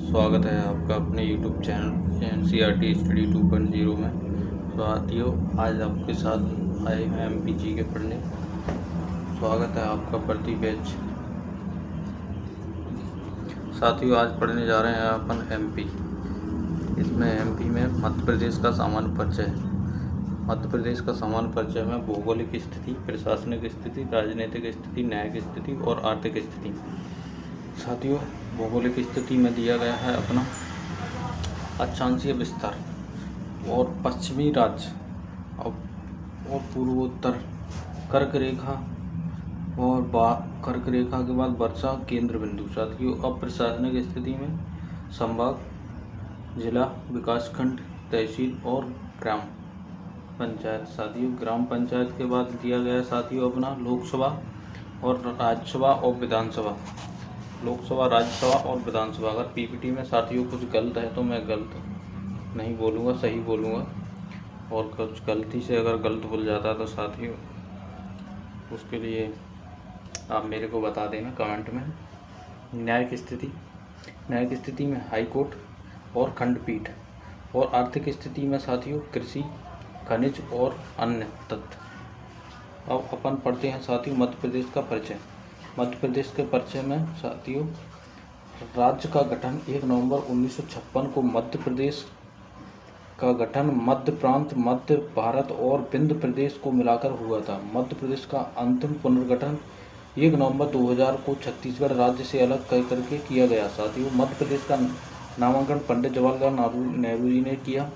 स्वागत है आपका अपने YouTube चैनल NCERT स्टडी 2.0 में। साथियों, आज आपके साथ आए हैं MPG के पढ़ने। स्वागत है आपका प्रति बैच। साथियों, आज पढ़ने जा रहे हैं अपन MP। इसमें MP में मध्य प्रदेश का सामान्य परिचय। मध्य प्रदेश का सामान्य परिचय में भौगोलिक स्थिति, प्रशासनिक स्थिति, राजनीतिक स्थिति, न्यायिक स्थिति और आर्थिक स्थिति। साथियों, भौगोलिक स्थिति में दिया गया है अपना अक्षांशीय विस्तार और पश्चिमी राज्य और पूर्वोत्तर कर्क रेखा और कर्क रेखा के बाद वर्षा केंद्र बिंदु। साथियों, अब प्रशासनिक स्थिति में संभाग, जिला, विकासखंड, तहसील और ग्राम पंचायत। साथियों, ग्राम पंचायत के बाद दिया गया साथियों अपना लोकसभा और राज्यसभा और विधानसभा। लोकसभा, राज्यसभा और विधानसभा। अगर पीपीटी में साथियों कुछ गलत है तो मैं गलत नहीं बोलूँगा, सही बोलूँगा, और कुछ गलती से अगर गलत बोल जाता है तो साथियों उसके लिए आप मेरे को बता देना कमेंट में। न्यायिक स्थिति। न्यायिक स्थिति में हाई कोर्ट और खंडपीठ। और आर्थिक स्थिति में साथियों कृषि, खनिज और अन्य तत्व। अब अपन पढ़ते हैं साथियों मध्य प्रदेश का परिचय। मध्य प्रदेश के परिचय में साथियों राज्य का गठन 1 नवंबर 1956 को मध्य प्रदेश का गठन मध्य प्रांत, मध्य भारत और विंध्य प्रदेश को मिलाकर हुआ था। मध्य प्रदेश का अंतिम पुनर्गठन 1 नवंबर 2000 को छत्तीसगढ़ राज्य से अलग करके किया गया। साथियों, मध्य प्रदेश का नामांकन पंडित जवाहरलाल नेहरू जी ने किया।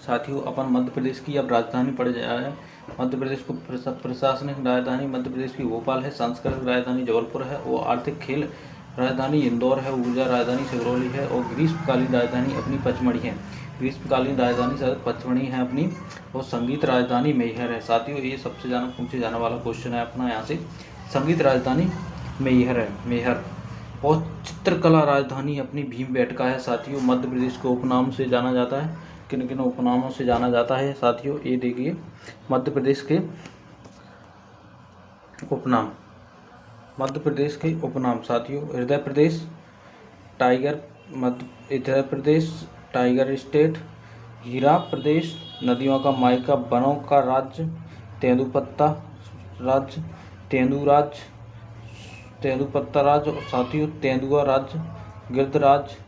साथियों, अपन मध्य प्रदेश की अब राजधानी पड़ जाए। मध्य प्रदेश को प्रशासनिक राजधानी मध्य प्रदेश की भोपाल है, सांस्कृतिक राजधानी जबलपुर है और आर्थिक खेल राजधानी इंदौर है, ऊर्जा राजधानी सिगरौली है और ग्रीष्मकालीन राजधानी अपनी पचमढ़ी है। ग्रीष्मकालीन राजधानी शायद पचमढ़ी है अपनी, और संगीत राजधानी मैहर है। साथियों, ये सबसे ज़्यादा पूछे जाने वाला क्वेश्चन है अपना यहाँ से। संगीत राजधानी मैहर है, मैहर। और चित्रकला राजधानी अपनी भीमबेटका है। साथियों, मध्य प्रदेश को उपनाम से जाना जाता है। किन किन उपनामों से जाना जाता है साथियों, ये देखिए मध्य प्रदेश के उपनाम। मध्य प्रदेश के उपनाम साथियों हृदय प्रदेश, टाइगर हृदय प्रदेश, टाइगर स्टेट, हीरा प्रदेश, नदियों का मायका, वनों का राज्य, तेंदुपत्ता राज्य, तेंदू राज्य, तेंदुपत्ता राज्य, और साथियों तेंदुआ राज्य, गिर्द राज्य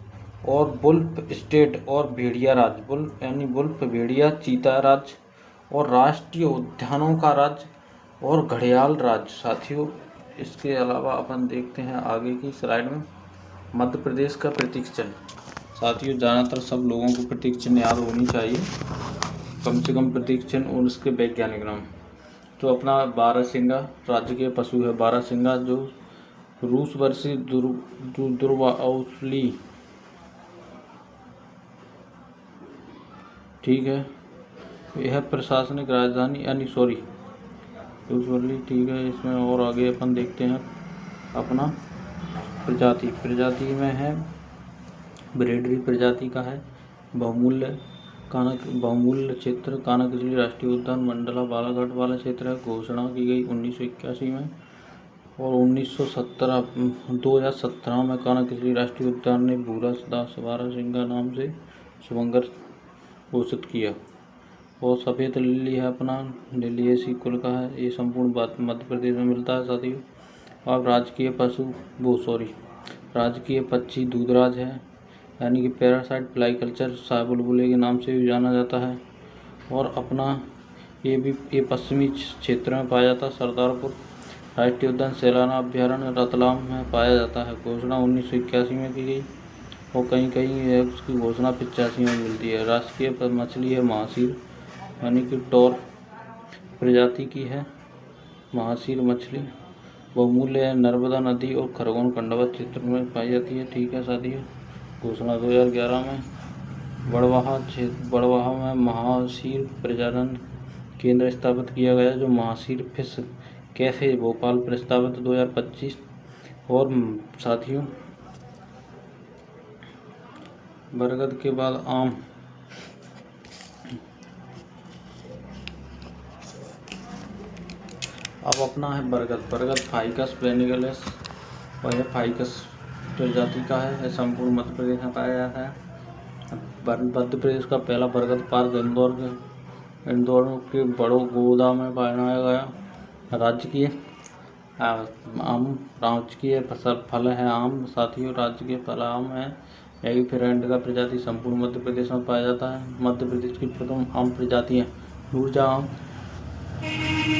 और वुल्फ स्टेट और भेड़िया राज्य। वुल्फ यानी वुल्फ, भेड़िया, चीता राज्य और राष्ट्रीय उद्यानों का राज्य और घड़ियाल राज्य। साथियों, इसके अलावा अपन देखते हैं आगे की स्लाइड में मध्य प्रदेश का प्रतीक चिन्ह। साथियों, ज़्यादातर सब लोगों को प्रतीक चिन्ह याद होनी चाहिए, कम से कम प्रतीक चिन्ह और उसके वैज्ञानिक नाम। तो अपना बारहसिंगा राज्य के पशु है। बारहसिंगा जो रूस वर्षी दुर्वाउली, ठीक है, यह प्रशासनिक राजधानी यानी ठीक है। इसमें और आगे अपन देखते हैं अपना प्रजाति में है ब्रेडरी प्रजाति का है। बहुमूल्य क्षेत्र कानकजली राष्ट्रीय उद्यान मंडला बालाघाट वाला क्षेत्र है। घोषणा की गई 1981 में और 2017 में कानकजली राष्ट्रीय उद्यान ने भूरा दास बारहसिंगा नाम से शुभंकर घोषित किया। और सफ़ेद लिली है अपना, लिलियेसी कुल का है। ये संपूर्ण मध्य प्रदेश में मिलता है साथियों। अब राजकीय पक्षी दूधराज है, यानी कि पैरासाइट फ्लाईकल्चर बुलबुले के नाम से भी जाना जाता है। और अपना ये पश्चिमी क्षेत्र में पाया जाता है। सरदारपुर राष्ट्रीय उद्यान सैलाना अभ्यारण्य रतलाम में पाया जाता है। घोषणा 1981 में की गई और कहीं कहीं उसकी घोषणा 85 में मिलती है। राष्ट्रीय मछली है महासीर, यानी कि टोर प्रजाति की है महासीर मछली। बहुमूल्य है, नर्मदा नदी और खरगोन खंडवा क्षेत्र में पाई जाती है। ठीक है साथियों, घोषणा 2011 में। बड़वाहा में महासीर प्रजनन केंद्र स्थापित किया गया, जो महासीर फिश कैफे भोपाल प्रस्तावित 2025। और साथियों, बरगद के बाद आम। अब अपना है बरगद फाइकस वेनिगेलिस और यह फाइकस प्रजाति का है। यह संपूर्ण मध्य प्रदेश में पाया जाता है। मध्य प्रदेश का पहला बरगद पार्क इंदौर के बड़ो गोदा में बनाया गया। राजकीय फल है आम। साथियों, राजकीय फल आम है। एगिफेरेंट का प्रजाति संपूर्ण मध्य प्रदेश में पाया जाता है। मध्य प्रदेश की प्रथम आम प्रजातियाँ नूरजहाँ आम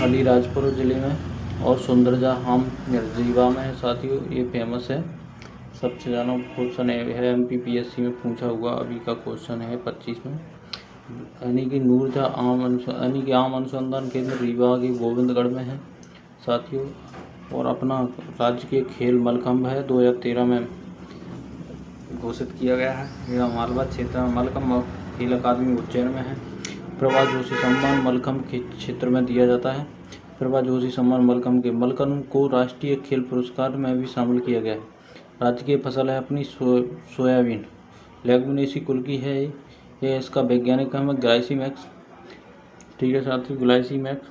अलीराजपुर जिले में और सुंदरजहाँ आम रीवा में है। साथियों, ये फेमस है। सबसे ज़्यादा क्वेश्चन है MPPSC में पूछा हुआ अभी का क्वेश्चन है 25 में। यानी कि नूरजहाँ आम अनुसंधान केंद्र रीवा के गोविंदगढ़ में है। साथियों, और अपना राजकीय खेल मलखम्ब है। 2013 में घोषित किया गया है। यह मालवा क्षेत्र में मलखम्ब खेल अकादमी उज्जैन में है। प्रभा जोशी सम्मान मलखम्ब के क्षेत्र में दिया जाता है। प्रभा जोशी सम्मान मलखम्ब को राष्ट्रीय खेल पुरस्कार में भी शामिल किया गया है। राजकीय फसल है अपनी सोयाबीन। लेगुमिनेसी कुल की है। ये इसका वैज्ञानिक नाम है ग्लाइसिमैक्स। ठीक है साथियों, ग्लाइसिमैक्स।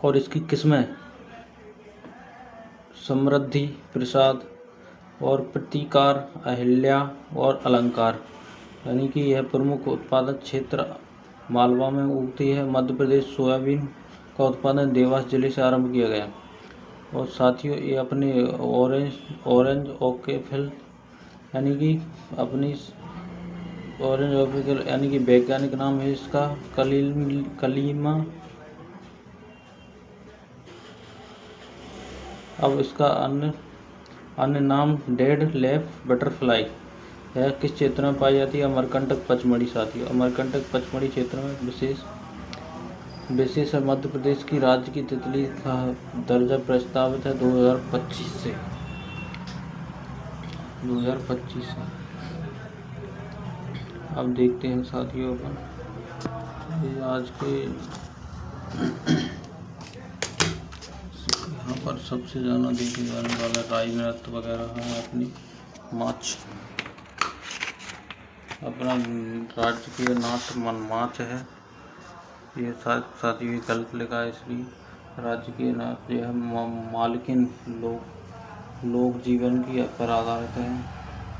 और इसकी किस्में समृद्धि, प्रसाद और प्रतिकार, अहिल्या और अलंकार। यानी कि यह प्रमुख उत्पादक क्षेत्र मालवा में उगती है। मध्य प्रदेश सोयाबीन का उत्पादन देवास जिले से आरंभ किया गया। और साथियों, ये अपने ऑरेंज ओकेफिल यानी कि अपनी ऑरेंज ओकेफिल यानी कि वैज्ञानिक नाम है इसका कलीमा। अब इसका अन्य नाम डेड लेफ बटरफ्लाई यह किस क्षेत्र में पाई जाती है? अमरकंटक पचमढ़ी। साथियों, अमरकंटक पचमढ़ी क्षेत्र में विशेष है। मध्य प्रदेश की राज्य की तितली का दर्जा प्रस्तावित है 2025 से। अब देखते हैं साथियों अपन ये आज के यहाँ पर सबसे ज़्यादा देखे जाने वाला राई नृत्य वगैरह है। अपनी माच अपना राजकीय नाट्य मनमाच है। ये साथियों ये गलत लिखा है, इसलिए राजकीय नाट्य यह मालकिन लोक जीवन की पर आधारित है।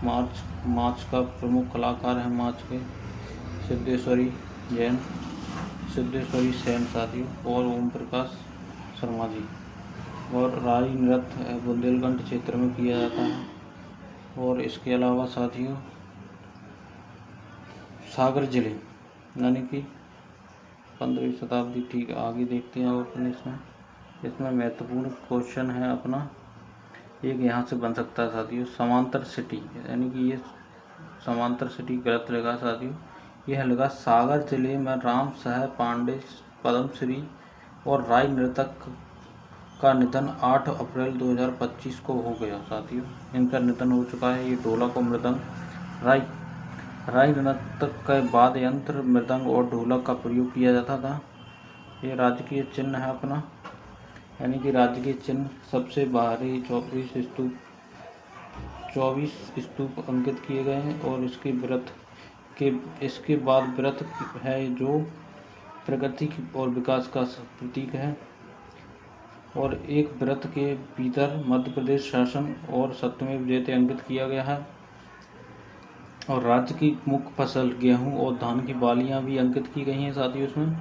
माच का प्रमुख कलाकार है माच के सिद्धेश्वरी सेन साथियों और ओम प्रकाश शर्मा जी। और राई नृत्य बुंदेलखंड क्षेत्र में किया जाता है। और इसके अलावा साथियों सागर जिले यानी कि 15वीं शताब्दी। ठीक है, आगे देखते हैं अपन इसमें महत्वपूर्ण क्वेश्चन है अपना एक यहाँ से बन सकता है साथियों। समांतर सिटी यानी कि ये समांतर सिटी गलत लगा साथियों। यह लगा सागर जिले में राम साहब पांडे पद्मश्री और राई नृतक का निधन 8 अप्रैल 2025 को हो गया साथियों। इनका निधन हो चुका है। ये ढोलक और मृदंग राई नृत्य के बाद यंत्र मृदंग और ढोलक का प्रयोग किया जाता था। ये राजकीय चिन्ह है अपना यानी कि राजकीय चिन्ह सबसे बाहरी 24 स्तूप अंकित किए गए हैं। और इसके बाद व्रत है जो प्रगति और विकास का प्रतीक है। और एक व्रत के भीतर मध्य प्रदेश शासन और सत्यमेव जयते अंकित किया गया है। और राज्य की मुख्य फसल गेहूं और धान की बालियां भी अंकित की गई हैं साथियों इसमें।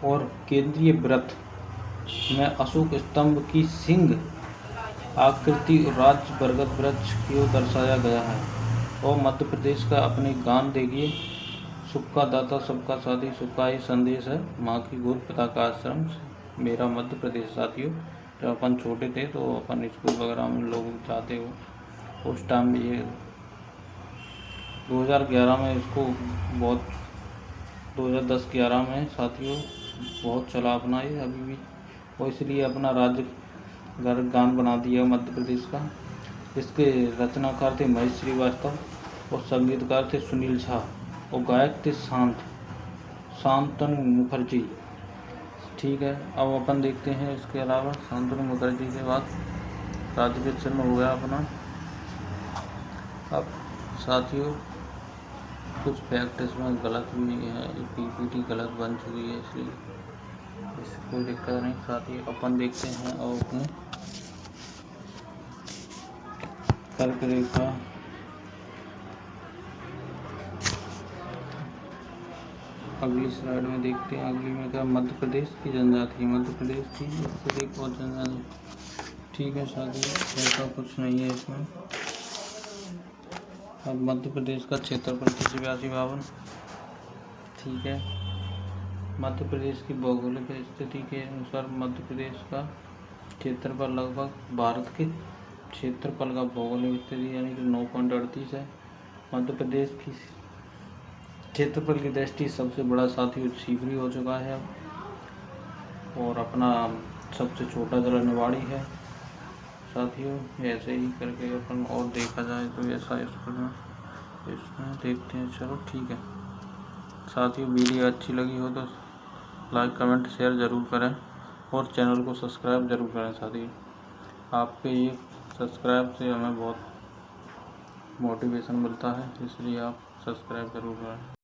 और केंद्रीय व्रत में अशोक स्तंभ की सिंह आकृति राज्य बरगद वृक्ष को दर्शाया गया है। और मध्य प्रदेश का अपने गान देखिए, सबका दाता सबका साथी सबका ही संदेश है, माँ की गोद पिता का आश्रम मेरा मध्य प्रदेश। साथियों, जब अपन छोटे थे तो अपन स्कूल वगैरह में लोग जाते हो उस टाइम ये 2011 में इसको बहुत 2010-11 में साथियों बहुत चला अपना ये अभी भी। और इसलिए अपना राज्य गान बना दिया मध्य प्रदेश का। इसके रचनाकार थे महेश श्रीवास्तव और संगीतकार थे सुनील झा और गायक थे शांतनु मुखर्जी। ठीक है, अब अपन देखते हैं इसके अलावा शांतनु मुखर्जी के बाद राजकीय चिन्ह हो गया अपना। अब साथियों कुछ फैक्ट इसमें गलत भी है, PPT गलत बन चुकी है, इसलिए इससे कोई दिक्कत नहीं। साथियों अपन देखते हैं और अपने कर्क रेखा, अगली स्लाइड में देखते हैं। अगली में क्या, मध्य प्रदेश की जनजाति, मध्य प्रदेश की स्थिति और जनजाति। ठीक है साथियों, ऐसा कुछ नहीं है इसमें। अब मध्य प्रदेश का क्षेत्रफल 8352। ठीक है, मध्य प्रदेश की भौगोलिक स्थिति के अनुसार मध्य प्रदेश का क्षेत्रफल लगभग भारत के क्षेत्रफल का भौगोलिक स्थिति यानी कि 9.38 है। मध्य प्रदेश की क्षेत्रफल की दृष्टि सबसे बड़ा साथियों शिवरी हो चुका है अब, और अपना सबसे छोटा जिला निवाड़ी है साथियों। ऐसे ही करके अपन और देखा जाए तो ऐसा इसमें देखते हैं। चलो ठीक है साथियों, वीडियो अच्छी लगी हो तो लाइक कमेंट शेयर ज़रूर करें और चैनल को सब्सक्राइब ज़रूर करें साथियों। आपके ये सब्सक्राइब से हमें बहुत मोटिवेशन मिलता है, इसलिए आप सब्सक्राइब ज़रूर करें।